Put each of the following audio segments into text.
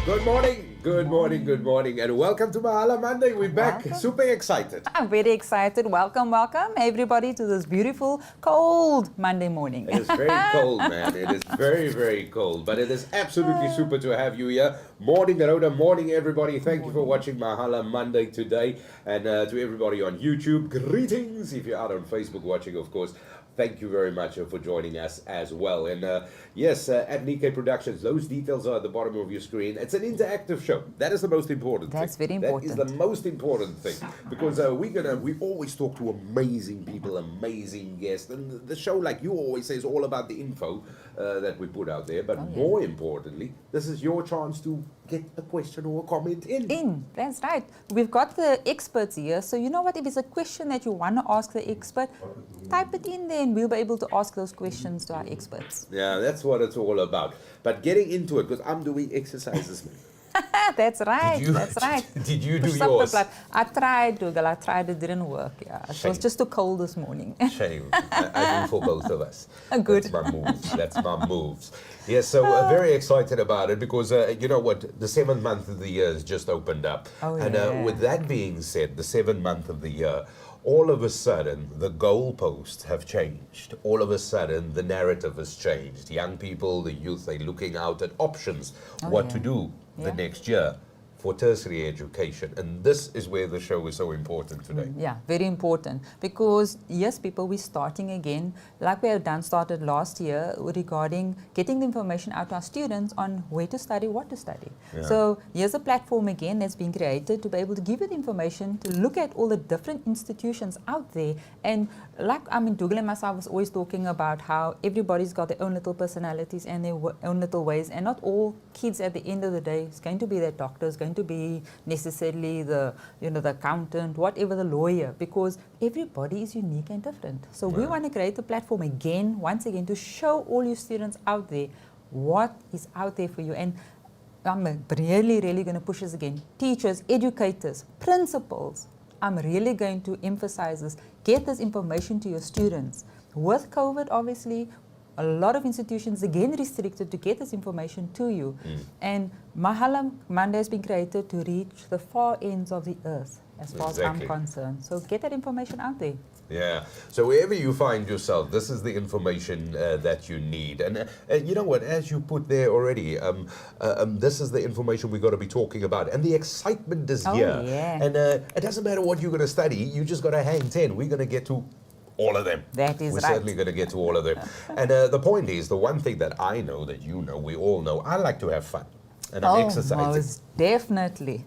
Good morning, and welcome to Mahala Monday. We're back, super excited. I'm very excited. Welcome everybody to this beautiful, cold Monday morning. It is very cold, man. It is very, very cold, but it is absolutely super to have you here. Morning, Rhoda. Morning, everybody. Thank you for watching Mahala Monday today, and to everybody on YouTube, greetings. If you're out on Facebook watching, of course, thank you very much for joining us as well. And yes, at Nickay Productions, those details are at the bottom of your screen. It's an interactive show. That is the most important thing. That's very important. That is the most important thing. Because we always talk to amazing people, amazing guests. And the show, like you always say, is all about the info that we put out there. But more importantly, this is your chance to get a question or a comment in. That's right. We've got the experts here. So you know what? If it's a question that you want to ask the expert, type it in there and we'll be able to ask those questions to our experts. Yeah, that's what it's all about. But getting into it, because I'm doing exercises, man. That's right. That's right. Did you do Push yours? I tried, Dougal. I tried. It didn't work. Yeah, it was just too cold this morning. Shame. I do for both of us. Good. That's my moves. That's my moves. Yeah, so very excited about it because, you know what, the 7th month of the year has just opened up. And with that being said, the 7th month of the year, all of a sudden, the goalposts have changed. All of a sudden, the narrative has changed. Young people, the youth, they're looking out at options, what to do the next year for tertiary education. And this is where the show is so important today. Yeah, very important. Because, yes, people, we're starting again, like we have started last year, regarding getting the information out to our students on where to study, what to study. Yeah. So here's a platform again that's been created to be able to give you the information, to look at all the different institutions out there. And like, Dougal and myself was always talking about how everybody's got their own little personalities and their own little ways. And not all kids at the end of the day is going to be their doctors, going to be necessarily the accountant, whatever, the lawyer, because everybody is unique and different. So we want to create a platform once again, to show all you students out there what is out there for you. And I'm really going to push this again. Teachers, educators, principals, I'm really going to emphasize this. Get this information to your students. With COVID, obviously, a lot of institutions again restricted to get this information to you. And Mahala Monday has been created to reach the far ends of the earth, as far as I'm concerned. So get that information out there. Yeah. So wherever you find yourself, this is the information that you need. And you know what, as you put there already, this is the information we've got to be talking about. And the excitement is here. Yeah. And it doesn't matter what you're going to study, you just got to hang 10. We're going to get to all of them. That is We're right. certainly going to get to all of them. And the point is, the one thing that I know, that you know, we all know, I like to have fun. And I'm exercising. Most definitely.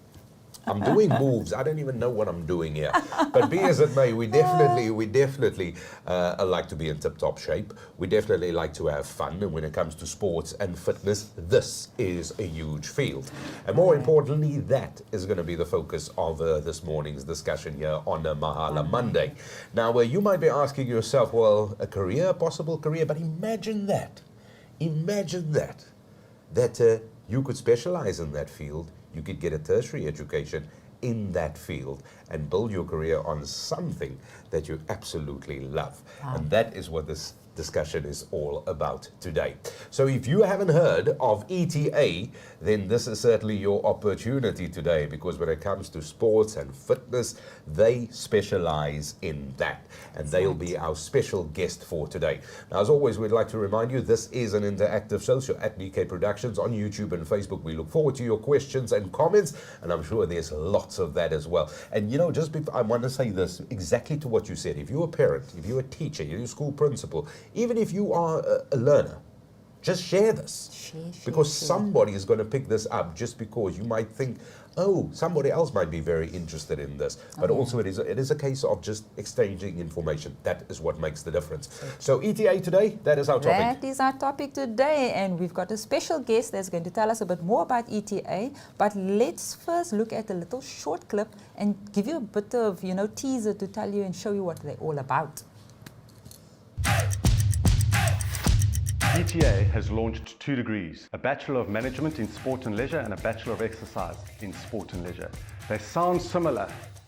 I'm doing moves. I don't even know what I'm doing here. But be as it may, we definitely like to be in tip-top shape. We definitely like to have fun. And when it comes to sports and fitness, this is a huge field. And more importantly, that is going to be the focus of this morning's discussion here on Mahala Monday. Now, you might be asking yourself, well, a possible career, but imagine that. Imagine that you could specialize in that field. You could get a tertiary education in that field and build your career on something that you absolutely love. And that is what this discussion is all about today. So if you haven't heard of ETA, then this is certainly your opportunity today, because when it comes to sports and fitness, they specialize in that. And they'll be our special guest for today. Now, as always, we'd like to remind you, this is an interactive show, so at Nickay Productions on YouTube and Facebook. We look forward to your questions and comments, and I'm sure there's lots of that as well. And you know, I want to say this exactly to what you said. If you're a parent, if you're a teacher, you're a school principal, even if you are a learner, just share this. Because somebody is going to pick this up, just because you might think, oh, somebody else might be very interested in this. But also it is a case of just exchanging information. That is what makes the difference. So ETA today, that is our topic. That is our topic today, and we've got a special guest that's going to tell us a bit more about ETA. But let's first look at a little short clip and give you a bit of, teaser to tell you and show you what they're all about. ETA has launched 2 degrees, a Bachelor of Management in Sport and Leisure and a Bachelor of Exercise in Sport and Leisure. They sound similar,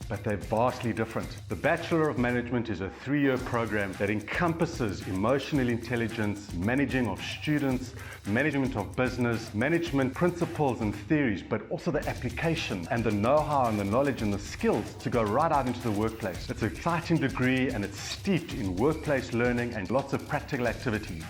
but they're vastly different. The Bachelor of Management is a 3-year program that encompasses emotional intelligence, managing of students, management of business, management principles and theories, but also the application and the know-how and the knowledge and the skills to go right out into the workplace. It's an exciting degree and it's steeped in workplace learning and lots of practical activities.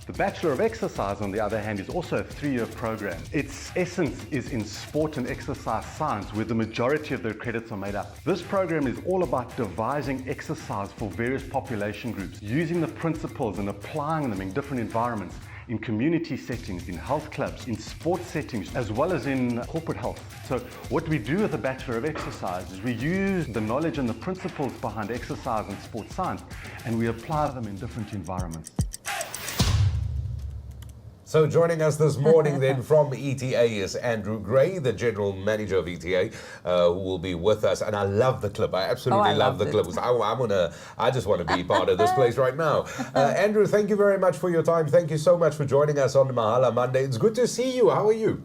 The Bachelor of Exercise, on the other hand, is also a 3-year program. Its essence is in sport and exercise science, where the majority of the credits are made up. This program is all about devising exercise for various population groups, using the principles and applying them in different environments, in community settings, in health clubs, in sports settings, as well as in corporate health. So what we do with the Bachelor of Exercise is we use the knowledge and the principles behind exercise and sports science, and we apply them in different environments. So joining us this morning then from ETA is Andrew Gray, the General Manager of ETA, who will be with us. And I love the clip. I absolutely love the clip. I just want to be part of this place right now. Andrew, thank you very much for your time. Thank you so much for joining us on Mahala Monday. It's good to see you. How are you?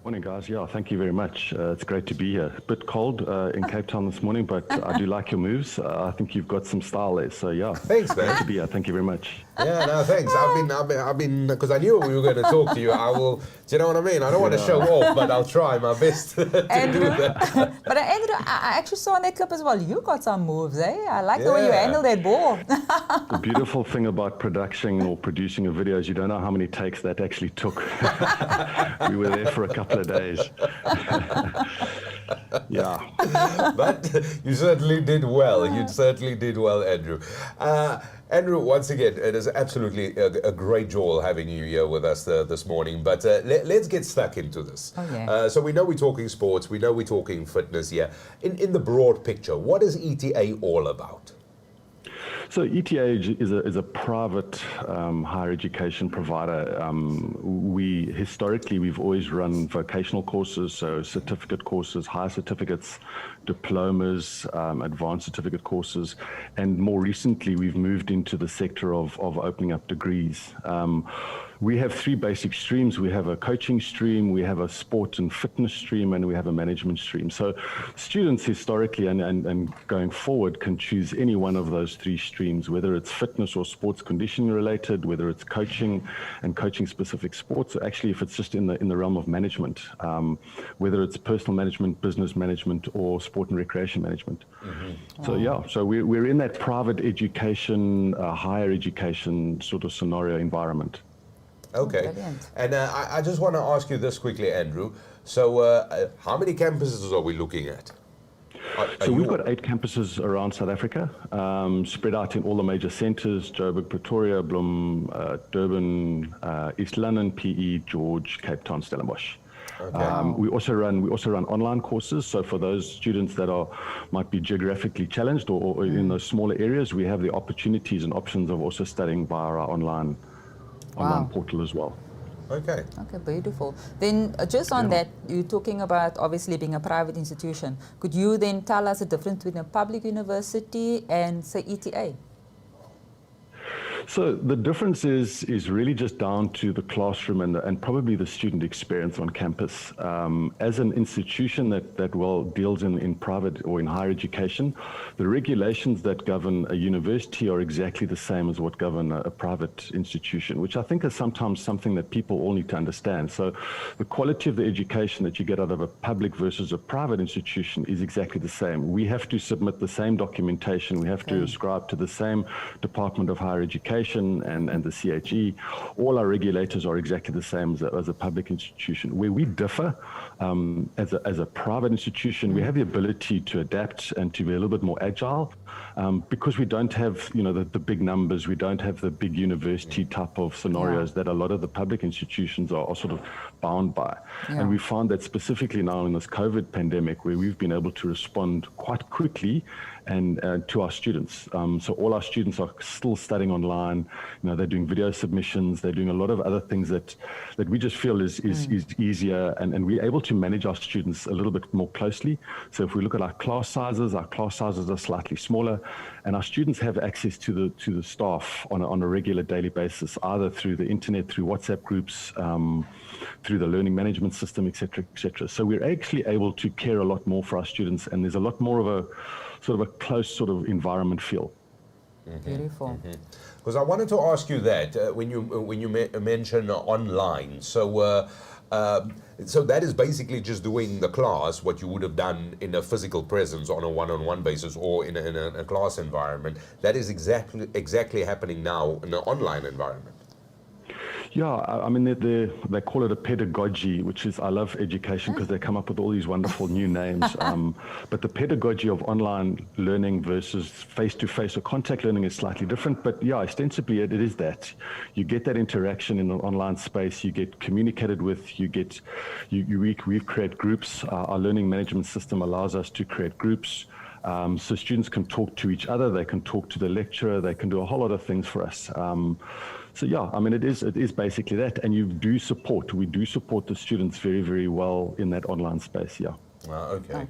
Morning, guys. Yeah, thank you very much. It's great to be here. A bit cold in Cape Town this morning, but I do like your moves. I think you've got some style there. So yeah, thanks, man. Great to be here. Thank you very much. Yeah, no, thanks. I've been because I knew we were going to talk to you. I will. Do you know what I mean? I don't want to show off, but I'll try my best to do that. But Andrew, I actually saw in that clip as well. You got some moves, eh? I like the way you handle that ball. The beautiful thing about production or producing a video is you don't know how many takes that actually took. We were there for a couple of days. Yeah. But you certainly did well. You certainly did well, Andrew. Andrew, once again, it is absolutely a great joy having you here with us this morning. But let's get stuck into this. Oh, yeah. So we know we're talking sports. We know we're talking fitness here. In the broad picture, what is ETA all about? So ETA is a private higher education provider. We've always run vocational courses, so certificate courses, higher certificates, diplomas, advanced certificate courses, and more recently we've moved into the sector of opening up degrees. We have 3 basic streams. We have a coaching stream, we have a sport and fitness stream, and we have a management stream. So students historically and going forward can choose any one of those 3 streams, whether it's fitness or sports conditioning related, whether it's coaching and coaching specific sports, or actually if it's just in the realm of management, whether it's personal management, business management, or sport and recreation management. Mm-hmm. So yeah, so we're in that private education, higher education sort of scenario environment. Okay. And I just want to ask you this quickly, Andrew. So how many campuses are we looking at? So we've got 8 campuses around South Africa, spread out in all the major centres: Joburg, Pretoria, Bloem, Durban, East London, PE, George, Cape Town, Stellenbosch. Okay. We also run online courses. So for those students that might be geographically challenged or in those smaller areas, we have the opportunities and options of also studying via our online portal as well. Okay. Okay, beautiful. Then just on that, you're talking about obviously being a private institution. Could you then tell us the difference between a public university and, say, ETA? So the difference is really just down to the classroom and probably the student experience on campus. As an institution that deals in private or in higher education, the regulations that govern a university are exactly the same as what govern a private institution, which I think is sometimes something that people all need to understand. So the quality of the education that you get out of a public versus a private institution is exactly the same. We have to submit the same documentation. We have to ascribe to the same Department of Higher Education and the CHE. All our regulators are exactly the same as a public institution. Where we differ as a private institution, we have the ability to adapt and to be a little bit more agile because we don't have the big numbers, we don't have the big university type of scenarios that a lot of the public institutions are sort of bound by. And we found that specifically now in this COVID pandemic, where we've been able to respond quite quickly and to our students. So all our students are still studying online. They're doing video submissions. They're doing a lot of other things that we just feel is easier, and we're able to manage our students a little bit more closely. So if we look at our class sizes are slightly smaller. smaller, and our students have access to the staff on a regular daily basis, either through the internet, through WhatsApp groups, through the learning management system, etc., etc. So we're actually able to care a lot more for our students, and there's a lot more of a sort of a close sort of environment feel. Beautiful. Because I wanted to ask you that when you mention online, so that is basically just doing the class what you would have done in a physical presence on a one-on-one basis or in a class environment. That is exactly happening now in an online environment. Yeah, I mean, they call it a pedagogy, which is, I love education because they come up with all these wonderful new names. But the pedagogy of online learning versus face-to-face or contact learning is slightly different. But yeah, ostensibly it is that. You get that interaction in an online space, you get communicated with, we create groups. Our learning management system allows us to create groups. So students can talk to each other, they can talk to the lecturer, they can do a whole lot of things for us. So yeah, I mean, it is basically that, and we do support the students very, very well in that online space, yeah. Okay.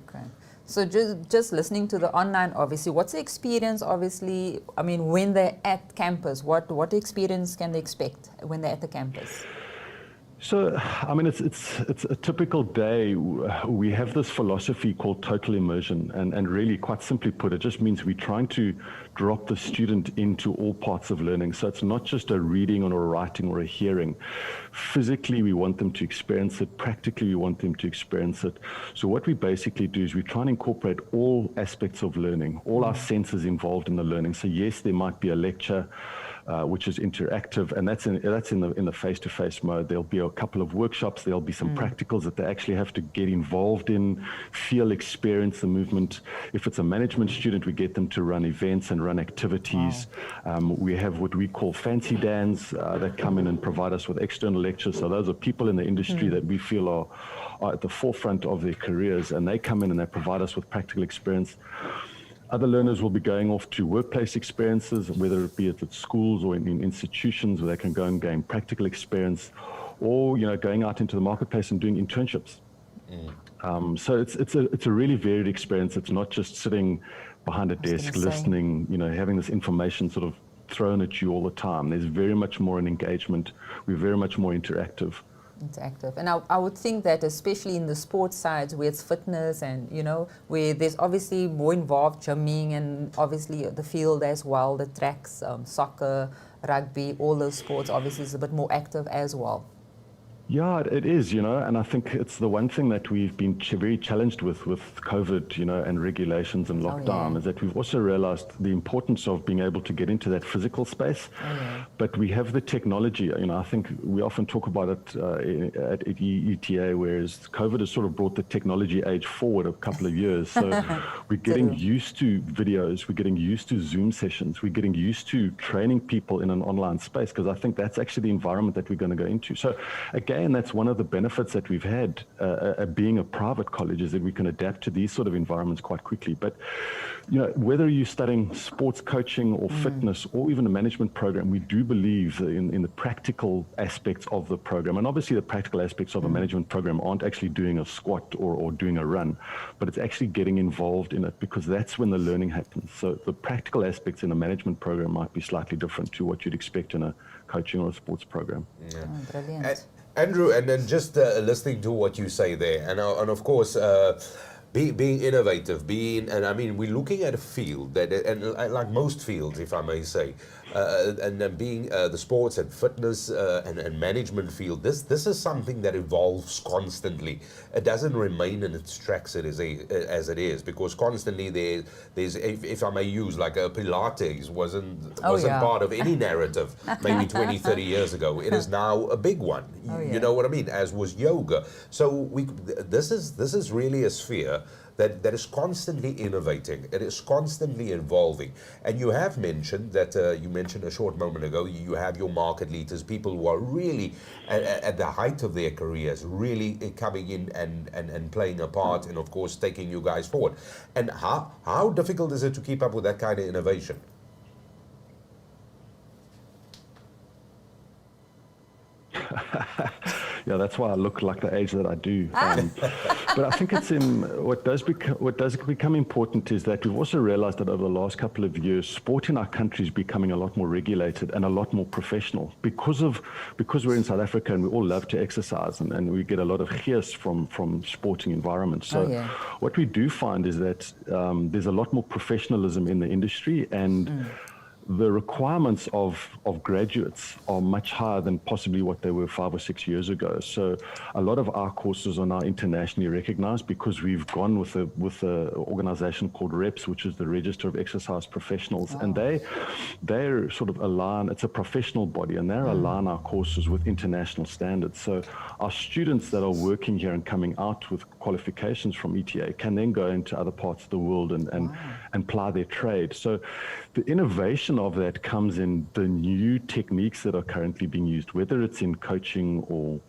So just listening to the online, obviously, what's the experience, obviously, I mean, when they're at campus, what experience can they expect when they're at the campus? So, I mean, it's a typical day. We have this philosophy called total immersion, and really, quite simply put, it just means we're trying to drop the student into all parts of learning. So it's not just a reading or a writing or a hearing. Physically, we want them to experience it. Practically, we want them to experience it. So what we basically do is we try and incorporate all aspects of learning, all our senses involved in the learning. So yes, there might be a lecture, which is interactive, and that's in the face-to-face mode. There'll be a couple of workshops. There'll be some practicals that they actually have to get involved in, feel, experience the movement. If it's a management student, we get them to run events and run activities. Wow. We have what we call fancy dans that come in and provide us with external lectures. So those are people in the industry that we feel are at the forefront of their careers, and they come in and they provide us with practical experience. Other learners will be going off to workplace experiences, whether it be at schools or in institutions where they can go and gain practical experience, or going out into the marketplace and doing internships. So it's a really varied experience. It's not just sitting behind a desk listening, having this information sort of thrown at you all the time. There's very much more an engagement. We're very much more interactive. Interactive. And I would think that especially in the sports sides where it's fitness and, where there's obviously more involved gymming and obviously the field as well, the tracks, soccer, rugby, all those sports obviously is a bit more active as well. Yeah, it is, and I think it's the one thing that we've been very challenged with COVID, and regulations and lockdown, is that we've also realized the importance of being able to get into that physical space. But we have the technology, I think we often talk about it at ETA, whereas COVID has sort of brought the technology age forward a couple of years. So we're getting used to videos, we're getting used to Zoom sessions, we're getting used to training people in an online space, because I think that's actually the environment that we're going to go into. So again, that's one of the benefits that we've had being a private college, is that we can adapt to these sort of environments quite quickly. But, whether you're studying sports coaching or fitness or even a management program, we do believe in the practical aspects of the program. And obviously the practical aspects of a management program aren't actually doing a squat or doing a run, but it's actually getting involved in it, because that's when the learning happens. So the practical aspects in a management program might be slightly different to what you'd expect in a coaching or a sports program. Yeah. Oh, brilliant. Andrew, and then just listening to what you say there, and of course, being innovative, and I mean, we're looking at a field that, and like most fields, if I may say, and then being the sports and fitness and management field, this is something that evolves constantly. It doesn't remain in its tracks as it is, because constantly there's if I may use, like Pilates wasn't part of any narrative maybe 20, 30 years ago. It is now a big one. You know what I mean? As was yoga. So this is really a sphere that is constantly innovating. It is constantly evolving. And you have mentioned that, you mentioned a short moment ago, you have your market leaders, people who are really at the height of their careers, really coming in and playing a part, and of course taking you guys forward. And how difficult is it to keep up with that kind of innovation? Yeah, that's why I look like the age that I do. But I think it's what does become important is that we've also realized that over the last couple of years, sport in our country is becoming a lot more regulated and a lot more professional because we're in South Africa and we all love to exercise and we get a lot of gears from sporting environments. So what we do find is that there's a lot more professionalism in the industry, and the requirements of graduates are much higher than possibly what they were 5 or 6 years ago. So a lot of our courses are now internationally recognized because we've gone with a organization called REPS, which is the Register of Exercise Professionals. And they're sort of align, it's a professional body, and they're align our courses with international standards. So our students that are working here and coming out with qualifications from ETA can then go into other parts of the world and ply their trade. So the innovation of that comes in the new techniques that are currently being used, whether it's in coaching or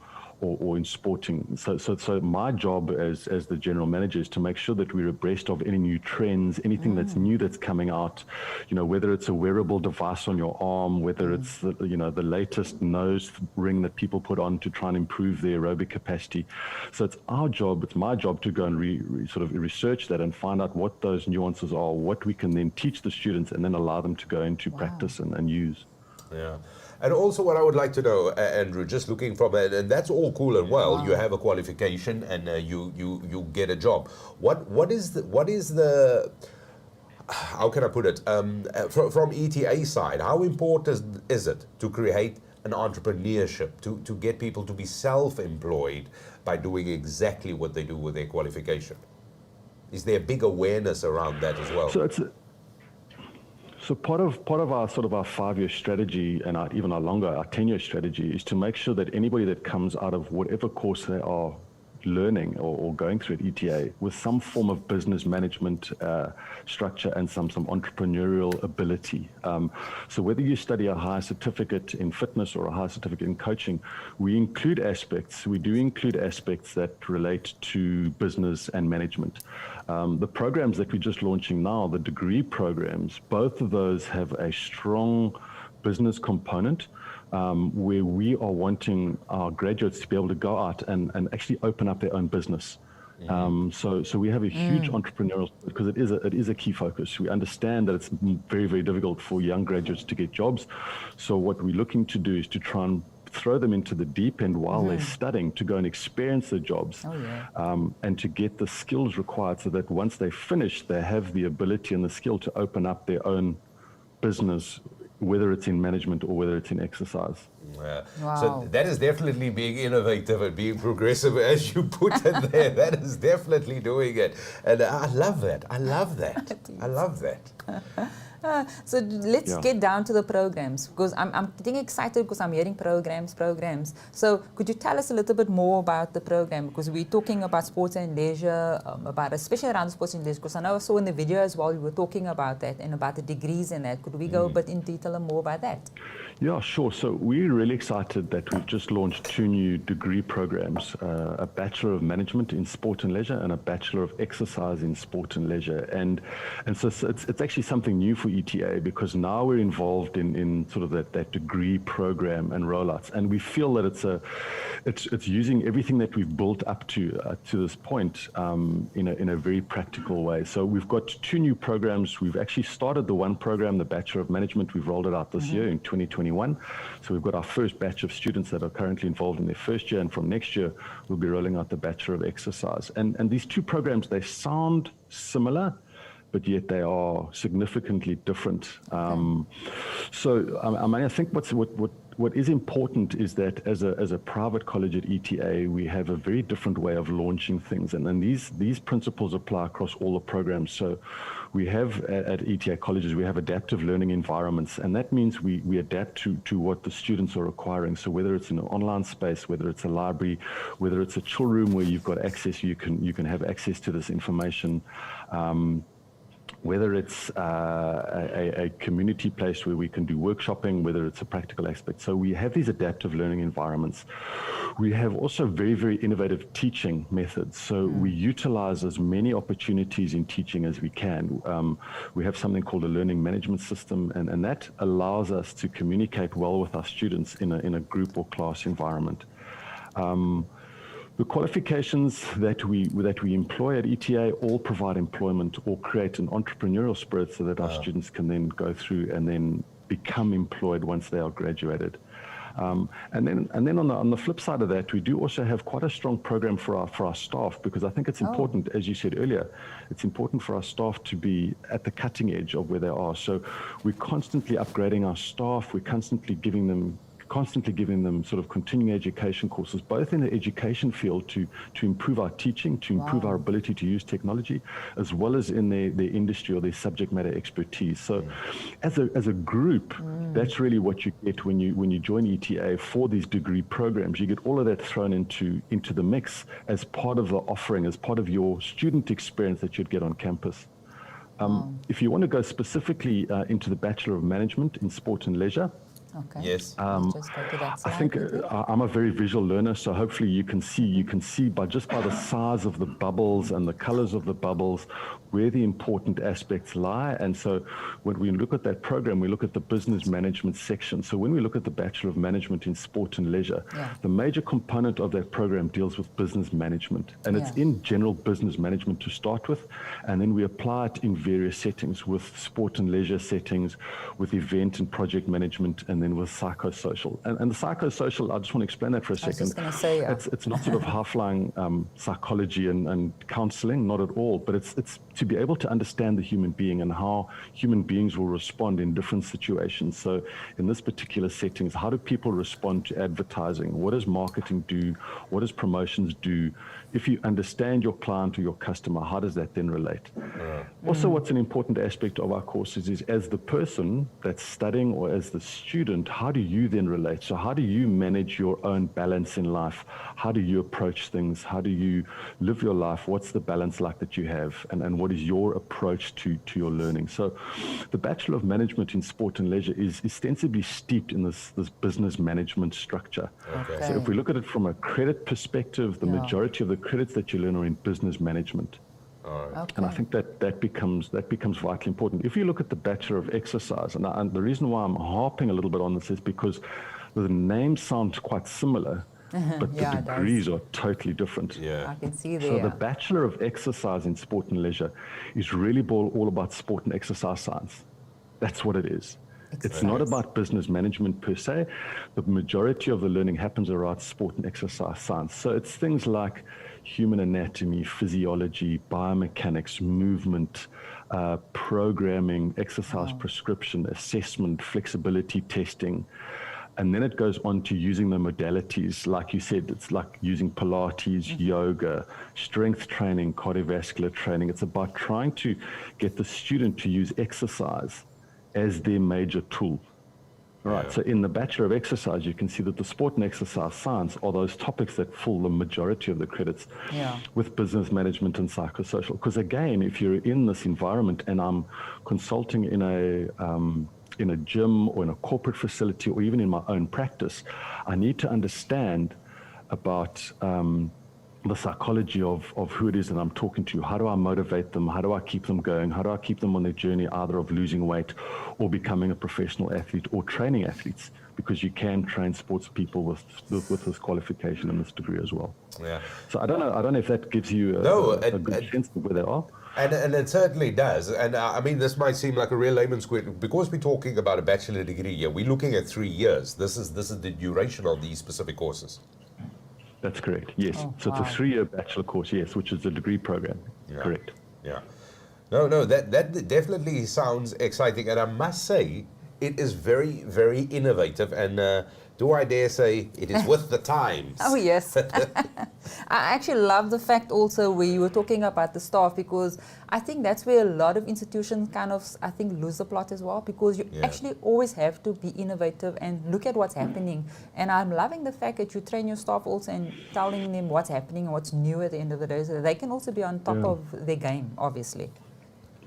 in sporting. So my job as the general manager is to make sure that we're abreast of any new trends, anything that's new that's coming out, whether it's a wearable device on your arm, whether it's the latest nose ring that people put on to try and improve their aerobic capacity. So it's my job to go and sort of research that and find out what those nuances are, what we can then teach the students and then allow them to go into practice and use. Yeah. And also what I would like to know, Andrew, just looking from it, and that's all cool and well, you have a qualification and you get a job. What is the how can I put it, from ETA side, how important is it to create an entrepreneurship, to get people to be self-employed by doing exactly what they do with their qualification? Is there a big awareness around that as well? So part of our sort of our 5-year strategy and even our 10-year strategy is to make sure that anybody that comes out of whatever course they are learning or going through at ETA with some form of business management structure and some entrepreneurial ability. So whether you study a higher certificate in fitness or a higher certificate in coaching, we do include aspects that relate to business and management. The programs that we're just launching now, the degree programs, both of those have a strong business component, where we are wanting our graduates to be able to go out and actually open up their own business. So we have a huge entrepreneurial, because it is a key focus. We understand that it's very, very difficult for young graduates to get jobs. So what we're looking to do is to try and throw them into the deep end while they're studying, to go and experience the jobs, and to get the skills required so that once they finish, they have the ability and the skill to open up their own business, whether it's in management or whether it's in exercise. So that is definitely being innovative and being progressive, as you put it there. That is definitely doing it. And I love that. I love that. So let's get down to the programs, because I'm getting excited because I'm hearing programs. So could you tell us a little bit more about the program? Because we're talking about sports and leisure, especially around sports and leisure, because I know I saw in the video as well, you were talking about that and about the degrees and that. Could we go a bit in detail and more about that? Yeah, sure. So we're really excited that we've just launched 2 new degree programs, a Bachelor of Management in Sport and Leisure and a Bachelor of Exercise in Sport and Leisure. And so it's actually something new for ETA, because now we're involved in sort of that degree program and rollouts. And we feel that it's using everything that we've built up to this point in a very practical way. So we've got 2 new programs. We've actually started the one program, the Bachelor of Management. We've rolled it out this year in 2021. So we've got our first batch of students that are currently involved in their first year, and from next year we'll be rolling out the Bachelor of Exercise. And these 2 programs, they sound similar, but yet they are significantly different. So I think what is important is that as a private college at ETA, we have a very different way of launching things, and these principles apply across all the programs. So we have at ETA colleges, we have adaptive learning environments, and that means we adapt to what the students are requiring. So whether it's in an online space, whether it's a library, whether it's a chill room where you've got access, you can have access to this information. Whether it's a community place where we can do workshopping, whether it's a practical aspect. So we have these adaptive learning environments. We have also very, very innovative teaching methods. So we utilize as many opportunities in teaching as we can. We have something called a learning management system, and that allows us to communicate well with our students in a group or class environment. The qualifications that we employ at ETA all provide employment or create an entrepreneurial spirit so that our students can then go through and then become employed once they are graduated. And then on the flip side of that, we do also have quite a strong program for our staff, because I think it's important, as you said earlier, it's important for our staff to be at the cutting edge of where they are. So we're constantly upgrading our staff. We're constantly giving them sort of continuing education courses, both in the education field to improve our teaching, to improve our ability to use technology, as well as in their industry or their subject matter expertise. So as a group, that's really what you get when you join ETA for these degree programs. You get all of that thrown into the mix as part of the offering, as part of your student experience that you'd get on campus. If you want to go specifically into the Bachelor of Management in Sport and Leisure, okay. Yes. Let's just go to that I slide think quickly. I'm a very visual learner, so hopefully you can see by the size of the bubbles and the colors of the bubbles where the important aspects lie. And so when we look at that program, we look at the business management section. So when we look at the Bachelor of Management in Sport and Leisure, the major component of that program deals with business management. And it's in general business management to start with, and then we apply it in various settings, with sport and leisure settings, with event and project management, and then with psychosocial. And the psychosocial, I just want to explain that for a second. I was just going to say, it's not sort of high-flying psychology and counseling, not at all, but it's to be able to understand the human being and how human beings will respond in different situations. So in this particular settings, how do people respond to advertising? What does marketing do? What does promotions do? If you understand your client or your customer, how does that then relate? Also, what's an important aspect of our courses is, as the person that's studying or as the student, how do you then relate? So how do you manage your own balance in life? How do you approach things? How do you live your life? What's the balance like that you have? And what is your approach to your learning? So the Bachelor of Management in Sport and Leisure is ostensibly steeped in this business management structure. Okay. So if we look at it from a credit perspective, the majority of the credits that you learn are in business management. Okay. And I think that becomes vitally important. If you look at the Bachelor of Exercise, and the reason why I'm harping a little bit on this is because the names sound quite similar, but the degrees are totally different. I can see there. So the Bachelor of Exercise in Sport and Leisure is really all about sport and exercise science. That's what it is. It's not about business management per se. The majority of the learning happens around sport and exercise science. So it's things like human anatomy, physiology, biomechanics, movement, programming, exercise prescription, assessment, flexibility testing. And then it goes on to using the modalities. Like you said, it's like using Pilates, yoga, strength training, cardiovascular training. It's about trying to get the student to use exercise as their major tool. Right. So in the Bachelor of Exercise, you can see that the sport and exercise science are those topics that fill the majority of the credits with business management and psychosocial. Because again, if you're in this environment and I'm consulting in a gym or in a corporate facility or even in my own practice, I need to understand about the psychology of who it is that I'm talking to. How do I motivate them? How do I keep them going? How do I keep them on their journey either of losing weight or becoming a professional athlete or training athletes? Because you can train sports people with this qualification and this degree as well. Yeah. So I don't know if that gives you a good sense of where they are. And it certainly does. And I mean, this might seem like a real layman's question. Because we're talking about a bachelor degree here, we're looking at 3 years. This is the duration of these specific courses. That's correct, yes. So it's a 3-year bachelor course, yes, which is the degree program. Correct. Yeah. No, that definitely sounds exciting. And I must say, it is very, very innovative. And do I dare say it is with the times? Oh, yes. I actually love the fact also where you were talking about the staff, because I think that's where a lot of institutions kind of, I think, lose the plot as well, because you actually always have to be innovative and look at what's happening. And I'm loving the fact that you train your staff also and telling them what's happening and what's new at the end of the day, so that they can also be on top of their game, obviously.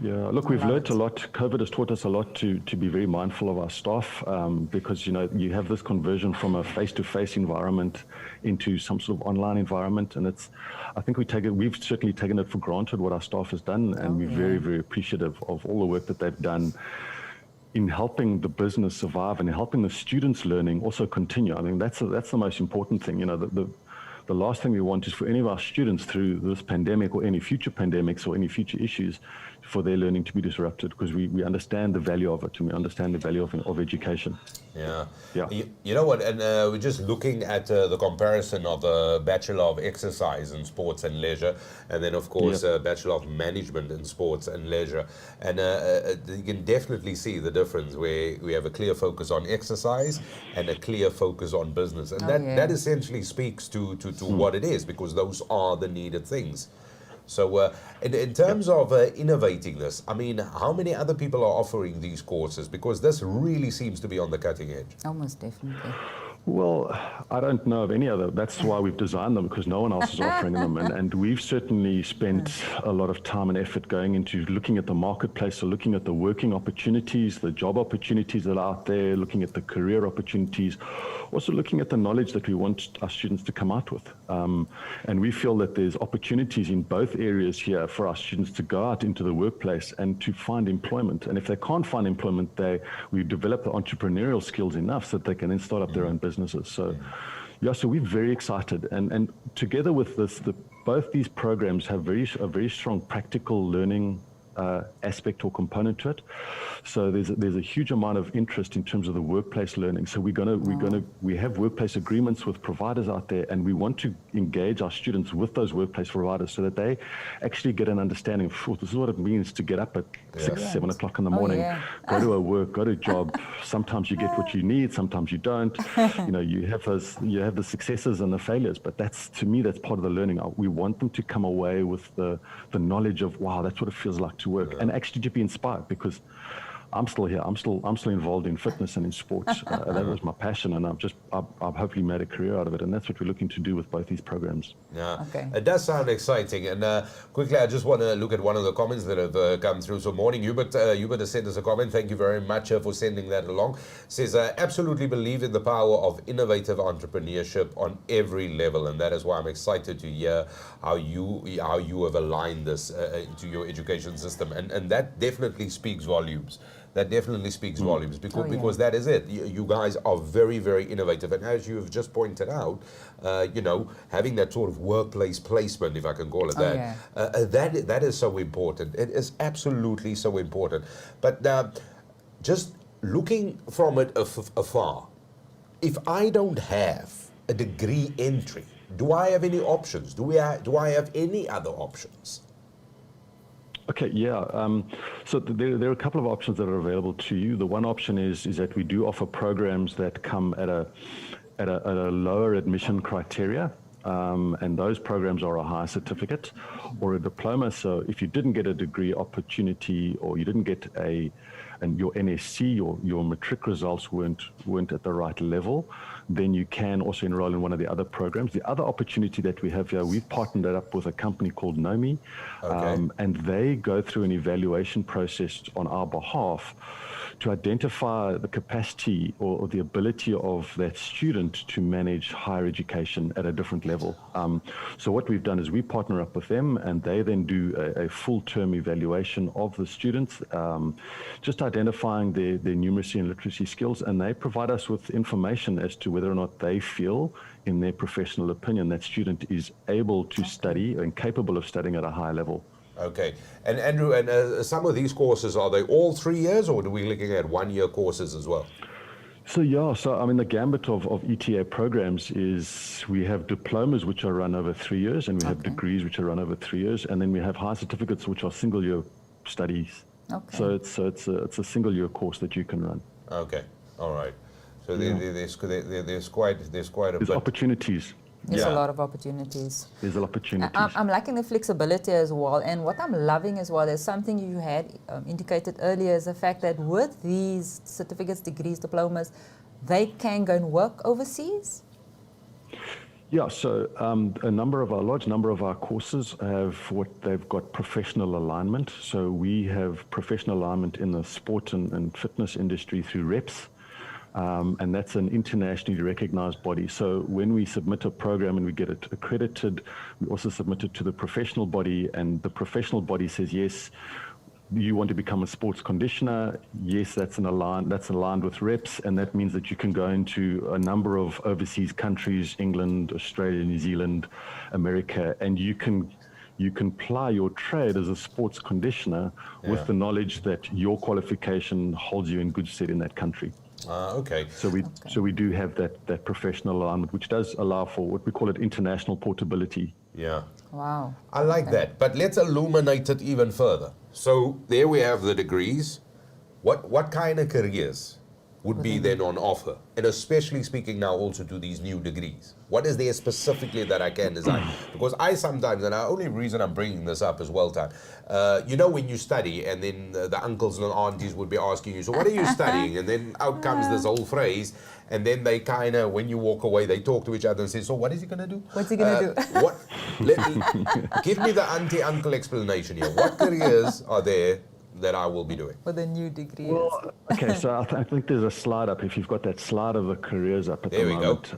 Yeah, look, we've learned a lot. COVID has taught us a lot to be very mindful of our staff, because, you have this conversion from a face-to-face environment into some sort of online environment. And I think we've certainly taken it for granted what our staff has done. And we're very, very appreciative of all the work that they've done in helping the business survive and helping the students' learning also continue. I mean, that's the most important thing. the last thing we want is for any of our students through this pandemic or any future pandemics or any future issues for their learning to be disrupted, because we understand the value of it and we understand the value of education. Yeah. Yeah. You know what, and we're just looking at the comparison of the Bachelor of Exercise in Sports and Leisure, and then of course Bachelor of Management in Sports and Leisure, and you can definitely see the difference where we have a clear focus on exercise and a clear focus on business, and that essentially speaks to what it is, because those are the needed things. So in terms of innovating this, I mean, how many other people are offering these courses? Because this really seems to be on the cutting edge. Almost definitely. Well, I don't know of any other. That's why we've designed them, because no one else is offering them. And we've certainly spent a lot of time and effort going into looking at the marketplace, so looking at the working opportunities, the job opportunities that are out there, looking at the career opportunities, also looking at the knowledge that we want our students to come out with. And we feel that there's opportunities in both areas here for our students to go out into the workplace and to find employment. And if they can't find employment, we develop the entrepreneurial skills enough so that they can then start up their own businesses. So, so we're very excited. And together with this, both these programs have a very strong practical learning aspect or component to it. So there's a huge amount of interest in terms of the workplace learning. So we have workplace agreements with providers out there, and we want to engage our students with those workplace providers so that they actually get an understanding of, this is what it means to get up at 6, 7 o'clock in the morning, go to a work, go to a job. Sometimes you get what you need, sometimes you don't. You have the successes and the failures, but to me, that's part of the learning. We want them to come away with the knowledge of, wow, that's what it feels like to work, and actually to be inspired, because I'm still here. I'm still involved in fitness and in sports. That was my passion, and I've hopefully made a career out of it, and that's what we're looking to do with both these programs. Yeah, it does sound exciting. And quickly, I just want to look at one of the comments that have come through. So, morning, Hubert. Hubert has sent us a comment. Thank you very much for sending that along. Says, absolutely believe in the power of innovative entrepreneurship on every level, and that is why I'm excited to hear how you have aligned this into your education system, and that definitely speaks volumes. That definitely speaks volumes, because that is it. You guys are very, very innovative. And as you have just pointed out, having that sort of workplace placement, if I can call it that is so important. It is absolutely so important. But just looking from it afar, if I don't have a degree entry, do I have any options? Do I have any other options? Okay, so there are a couple of options that are available to you. The one option is that we do offer programs that come at a lower admission criteria, and those programs are a higher certificate or a diploma. So if you didn't get a degree opportunity, or you didn't get your NSC or your matric results weren't at the right level, then you can also enroll in one of the other programs. The other opportunity that we have here, we've partnered up with a company called NOMI, and they go through an evaluation process on our behalf to identify the capacity or the ability of that student to manage higher education at a different level. So what we've done is we partner up with them, and they then do a full-term evaluation of the students, just identifying their numeracy and literacy skills, and they provide us with information as to whether or not they feel, in their professional opinion, that student is able to study and capable of studying at a higher level. Okay. And Andrew, some of these courses, are they all 3 years, or are we looking at 1-year courses as well? So I mean, the gambit of ETA programs is we have diplomas which are run over 3 years, and we have degrees which are run over 3 years, and then we have high certificates which are single-year studies. Okay. So it's a single-year course that you can run. Okay. All right. So there's quite a bit. Opportunities. There's a lot of opportunities. There's opportunities. I'm liking the flexibility as well. And what I'm loving as well is something you had indicated earlier, is the fact that with these certificates, degrees, diplomas, they can go and work overseas? Yeah, so a large number of our courses they've got professional alignment. So we have professional alignment in the sport and fitness industry through REPS. And that's an internationally recognized body. So when we submit a program and we get it accredited, we also submit it to the professional body, and the professional body says, yes, you want to become a sports conditioner, yes, that's aligned with reps, and that means that you can go into a number of overseas countries, England, Australia, New Zealand, America, and you can ply your trade as a sports conditioner with the knowledge that your qualification holds you in good stead in that country. Okay. So we do have that professional alignment, which does allow for what we call it international portability. Yeah. Wow. I like that. But let's illuminate it even further. So there we have the degrees. What kind of careers would be then on offer? And especially speaking now also to these new degrees. What is there specifically that I can design? Because I sometimes, and the only reason I'm bringing this up as well, Tan, you know when you study and then the uncles and aunties would be asking you, so what are you studying? And then out comes this whole phrase, and then they kind of, when you walk away, they talk to each other and say, so what is he going to do? What's he going to do? Give me the auntie-uncle explanation here. What careers are there that I will be doing? For the new degrees. Well, okay, so I think there's a slide up. If you've got that slide of the careers up at the moment.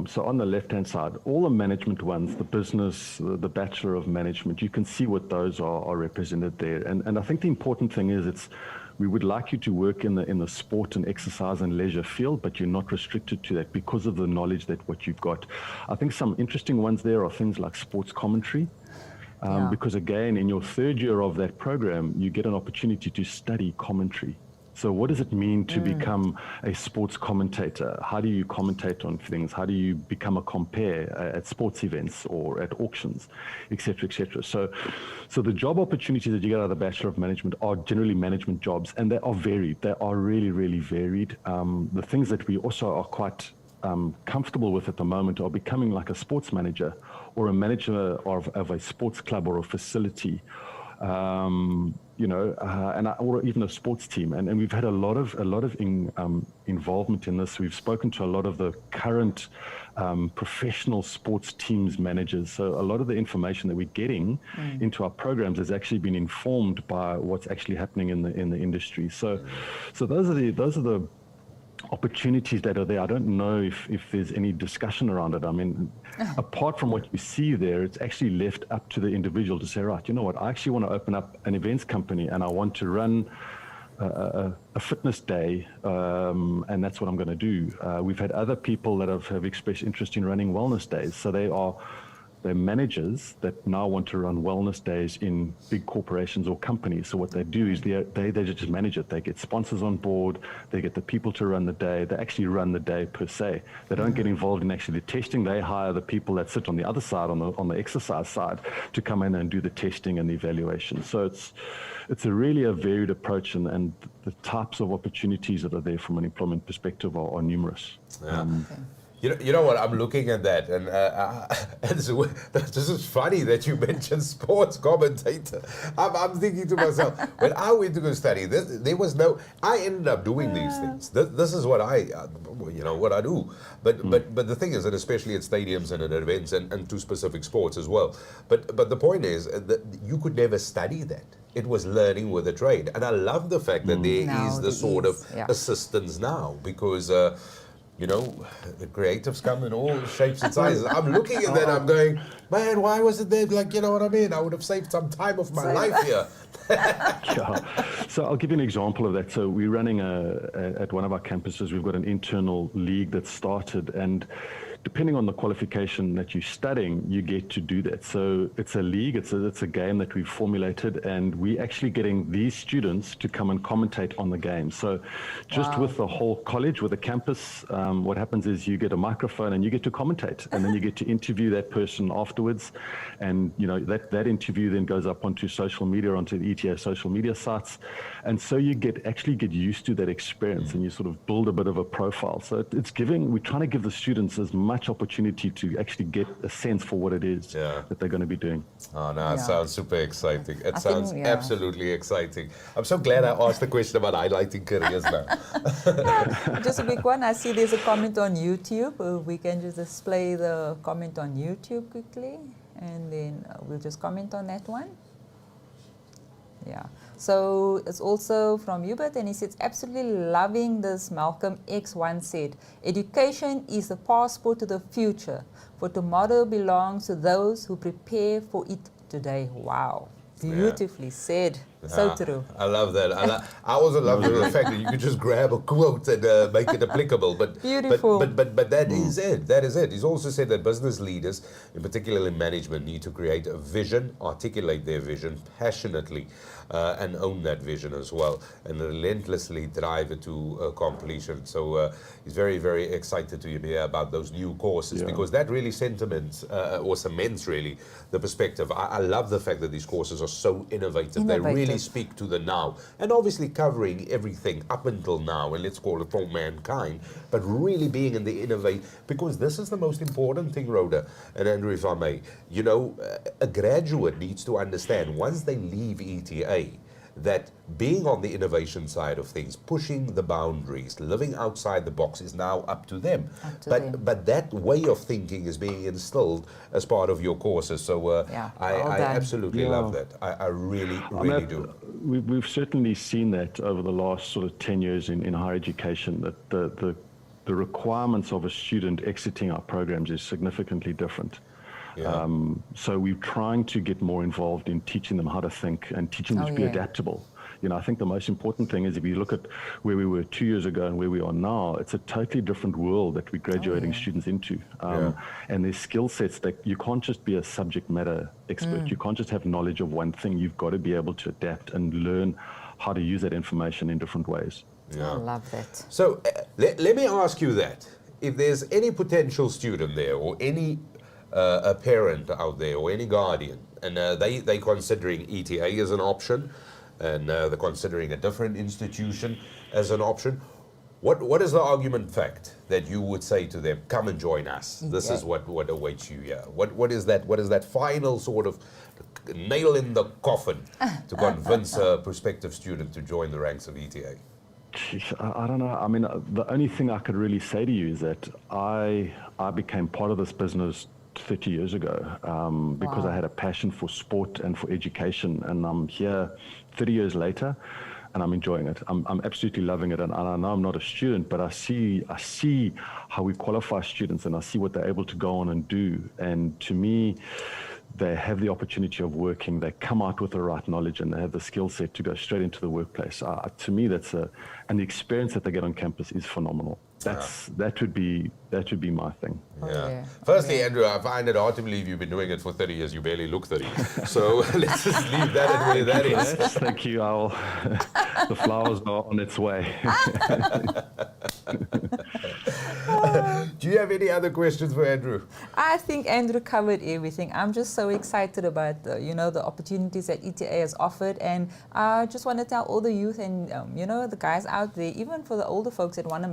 So on the left-hand side, all the management ones, the business, the Bachelor of Management, you can see what those are represented there. And I think the important thing is we would like you to work in the sport and exercise and leisure field, but you're not restricted to that because of the knowledge that what you've got. I think some interesting ones there are things like sports commentary. Because again, in your third year of that program, you get an opportunity to study commentary. So what does it mean to become a sports commentator? How do you commentate on things? How do you become a compare at sports events or at auctions, et cetera, et cetera? So the job opportunities that you get out of the Bachelor of Management are generally management jobs, and they are varied. They are really, really varied. The things that we also are quite comfortable with at the moment are becoming like a sports manager or a manager of a sports club or a facility, or even a sports team. And we've had a lot of involvement in this. We've spoken to a lot of the current professional sports teams managers. So a lot of the information that we're getting into our programs has actually been informed by what's actually happening in the industry. So those are the opportunities that are there. I don't know if there's any discussion around it. I mean, apart from what you see there, it's actually left up to the individual to say, right, you know what, I actually want to open up an events company and I want to run a fitness day, and that's what I'm going to do. We've had other people that have expressed interest in running wellness days. So they're managers that now want to run wellness days in big corporations or companies. So what they do is they just manage it. They get sponsors on board. They get the people to run the day. They actually run the day per se. They don't get involved in actually the testing. They hire the people that sit on the other side, on the exercise side, to come in and do the testing and the evaluation. So it's really a varied approach, and the types of opportunities that are there from an employment perspective are numerous. Yeah. You know what, I'm looking at that, and this is funny that you mentioned sports commentator. I'm thinking to myself, when I went to go study, there was I ended up doing these things. This is what what I do. But the thing is, and especially at stadiums and at events and to specific sports as well. But the point is that you could never study that. It was learning with a trade. And I love the fact that there is the sort of assistance now, because the creatives come in all shapes and sizes. I'm looking at that, I'm going, man, why was it there? Like, you know what I mean? I would have saved some time of my life here. So I'll give you an example of that. So we're running at one of our campuses, we've got an internal league that started, and depending on the qualification that you're studying, you get to do that. So it's a league, it's a game that we've formulated, and we're actually getting these students to come and commentate on the game. So just with the whole college, with the campus, what happens is you get a microphone and you get to commentate, and then you get to interview that person afterwards. And that interview then goes up onto social media, onto the ETA social media sites. And so you actually get used to that experience, and you sort of build a bit of a profile. So we're trying to give the students as much opportunity to actually get a sense for what it is that they're going to be doing. Oh, no, it sounds super exciting. It sounds absolutely exciting. I'm so glad I asked the question about highlighting careers now. Just a quick one. I see there's a comment on YouTube. We can just display the comment on YouTube quickly, and then we'll just comment on that one. Yeah. So it's also from Hubert, and he says, absolutely loving this. Malcolm X once said, education is the passport to the future, for tomorrow belongs to those who prepare for it today. Wow. Beautifully said. So true. I love that. I also love the fact that you could just grab a quote and make it applicable. But Beautiful. But that is it. That is it. He's also said that business leaders, in particular in management, need to create a vision, articulate their vision passionately, and own that vision as well, and relentlessly drive it to completion. So he's very, very excited to hear about those new courses, because that really cements really the perspective. I love the fact that these courses are so innovative. They really speak to the now, and obviously covering everything up until now, and let's call it for mankind, but really being in the innovate, because this is the most important thing, Rhoda and Andrew, if I may. You know, a graduate needs to understand once they leave ETA that being on the innovation side of things, pushing the boundaries, living outside the box is now up to them. But that way of thinking is being instilled as part of your courses. So I absolutely love that. I really do. We've certainly seen that over the last sort of 10 years in higher education, that the requirements of a student exiting our programs is significantly different. So we're trying to get more involved in teaching them how to think and teaching them to be adaptable. You know, I think the most important thing is if you look at where we were 2 years ago and where we are now, it's a totally different world that we're graduating students into. And there's skill sets that you can't just be a subject matter expert. You can't just have knowledge of one thing. You've got to be able to adapt and learn how to use that information in different ways. I love that. So let me ask you that. If there's any potential student there, or any a parent out there, or any guardian, and they considering ETA as an option, and they're considering a different institution as an option, what is the argument fact that you would say to them, come and join us? This is what awaits you here. What is that final sort of nail in the coffin to convince a prospective student to join the ranks of ETA? I don't know. I mean, the only thing I could really say to you is that I became part of this business 30 years ago because I had a passion for sport and for education, and I'm here 30 years later and I'm enjoying it. I'm absolutely loving it, and I know I'm not a student, but I see how we qualify students, and I see what they're able to go on and do, and to me they have the opportunity of working, they come out with the right knowledge, and they have the skill set to go straight into the workplace. To me, and the experience that they get on campus is phenomenal. That would be my thing. Firstly, Andrew, I find it hard to believe you've been doing it for 30 years. You barely look 30. So let's just leave that at where that is. Thank you. The flowers are on its way. Do you have any other questions for Andrew? I think Andrew covered everything. I'm just so excited about the opportunities that ETA has offered, and I just want to tell all the youth and the guys out there, even for the older folks that want to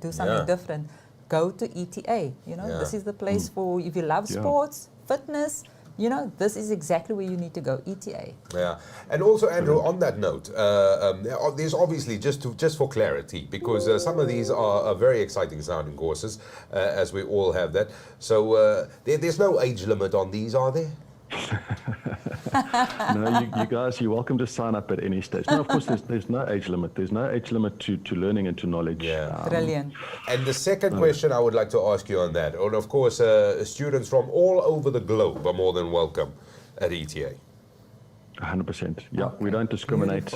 do something different, go to ETA. This is the place for, if you love sports, fitness. This is exactly where you need to go, ETA. Yeah, and also, Andrew, on that note, there's obviously, just for clarity, because some of these are very exciting sounding courses, as we all have that. So there's no age limit on these, are there? No, you guys, you're welcome to sign up at any stage. No, of course, there's no age limit. There's no age limit to learning and to knowledge. Brilliant. And the second question I would like to ask you on that, and of course, students from all over the globe are more than welcome at ETA. 100%. Yeah, we don't discriminate.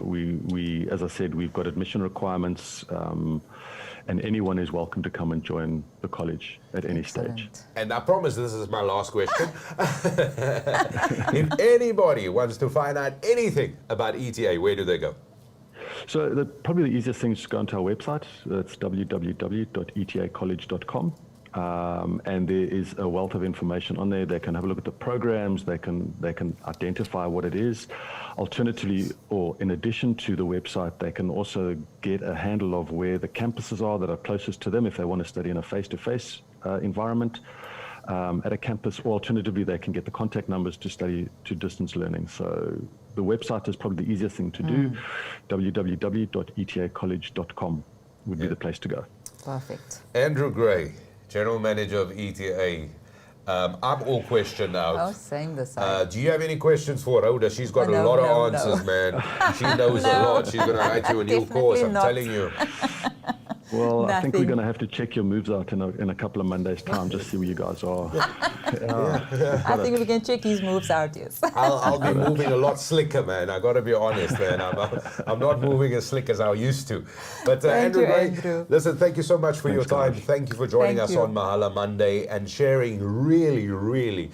We, as I said, we've got admission requirements, and anyone is welcome to come and join the college at any stage. And I promise this is my last question. If anybody wants to find out anything about ETA, where do they go? So probably the easiest thing is to go onto our website. That's www.etacollege.com. And there is a wealth of information on there. They can have a look at the programs. They can identify what it is. Alternatively, or in addition to the website, they can also get a handle of where the campuses are that are closest to them if they want to study in a face-to-face environment at a campus. Or alternatively, they can get the contact numbers to study to distance learning. So the website is probably the easiest thing to do. www.etacollege.com would be the place to go. Perfect. Andrew Gray, General Manager of ETA. I'm all questioned out. Oh, same the same. Do you have any questions for Rhoda? She's got a lot of answers, man. She knows a lot. She's going to write you a new course, I'm telling you. Well, I think we're Nothing. going to have to check your moves out in a couple of Mondays' time, just see where you guys are. Yeah. I think we can check his moves out, yes. I'll be moving a lot slicker, man. I got to be honest, man. I'm not moving as slick as I used to. But Thank Andrew you, Gray, Andrew. listen, thank you so much for your time. guys. Thank you for joining Thank us you. on Mahala Monday and sharing really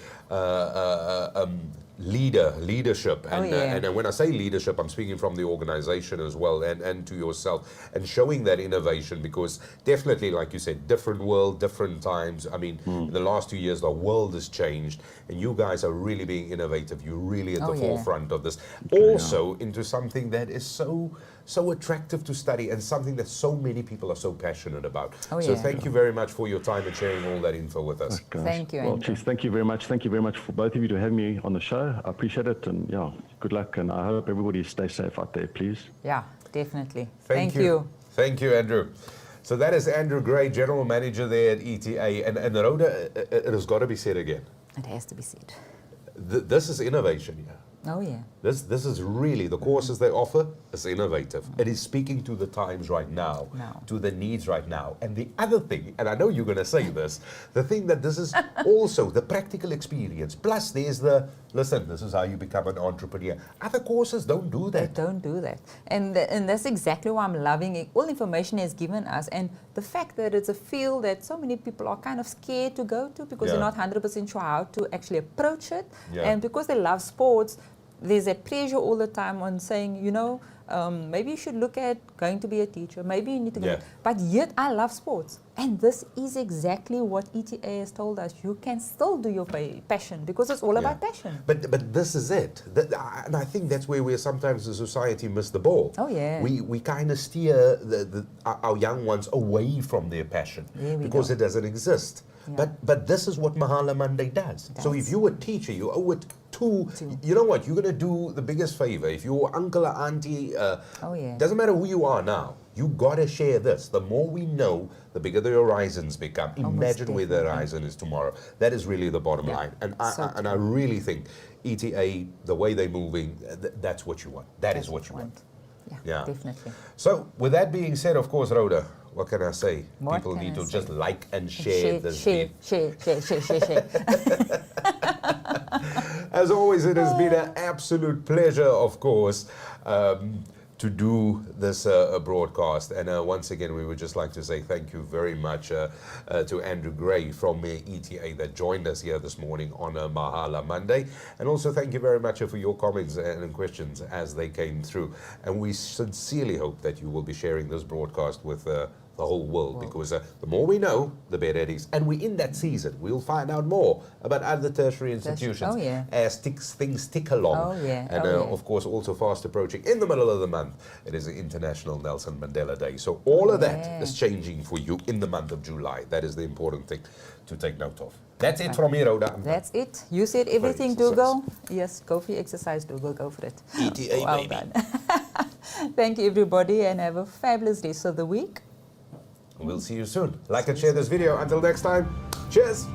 leadership. Oh, And, yeah. and when I say leadership, I'm speaking from the organization as well and to yourself and showing that innovation, because definitely, like you said, different world, different times. I mean, in the last 2 years, the world has changed and you guys are really being innovative. You're really at Oh, the yeah. forefront of this. Also into something that is so attractive to study and something that so many people are so passionate about. Oh, So yeah. thank you very much for your time and sharing all that info with us. Guys. Thank you, Well, Andrew. geez, thank you very much. Thank you very much for both of you to have me on the show. I appreciate it. And yeah, good luck. And I hope everybody stays safe out there, please. Yeah, definitely. Thank you. Thank you, Andrew. So that is Andrew Gray, General Manager there at ETA. And Rhoda, it has got to be said again. It has to be said. This is innovation, yeah. Oh, yeah. This is really, the courses they offer is innovative. It is speaking to the times right now, to the needs right now. And the other thing, and I know you're going to say this, the thing that this is also the practical experience. Plus there's the, listen, this is how you become an entrepreneur. Other courses don't do They that. don't do that. And that's exactly why I'm loving it. All information is given us. And the fact that it's a field that so many people are kind of scared to go to because they're not 100% sure how to actually approach it. Yeah. And because they love sports, there's a pressure all the time on saying, maybe you should look at going to be a teacher. Maybe you need to go. Yeah. But yet I love sports. And this is exactly what ETA has told us. You can still do your passion because it's all about passion. But this is it. And I think that's where we sometimes the society miss the ball. Oh, yeah. We kind of steer our young ones away from their passion because it doesn't exist. Yeah. But this is what Mahala Monday does. So if you're a teacher, you owe it to, you know what, you're going to do the biggest favor. If your uncle or auntie, doesn't matter who you are now, you got to share this. The more we know, the bigger the horizons become. Imagine where the horizon is tomorrow. That is really the bottom line. And I really think ETA, the way they're moving, that's what you want. That's what you want. Yeah, definitely. So with that being said, of course, Rhoda, what can I say? What People can need I to say? just like and share this Share. As always, it has been an absolute pleasure, of course, to do this broadcast. And once again, we would just like to say thank you very much to Andrew Gray from ETA that joined us here this morning on Mahala Monday. And also thank you very much for your comments and questions as they came through. And we sincerely hope that you will be sharing this broadcast with the whole world, because the more we know, the better it is. And we're in that season. We'll find out more about other tertiary institutions as things tick along. And of course, also fast approaching in the middle of the month, it is the International Nelson Mandela Day. So all of that is changing for you in the month of July. That is the important thing to take note of. That's it from me, Rhoda. That's it. You said everything, Dougal. Yes, go for your exercise, Dougal. Go for it. ETA, Well baby. done. Thank you, everybody, and have a fabulous rest of the week. We'll see you soon. Like and share this video. Until next time, cheers.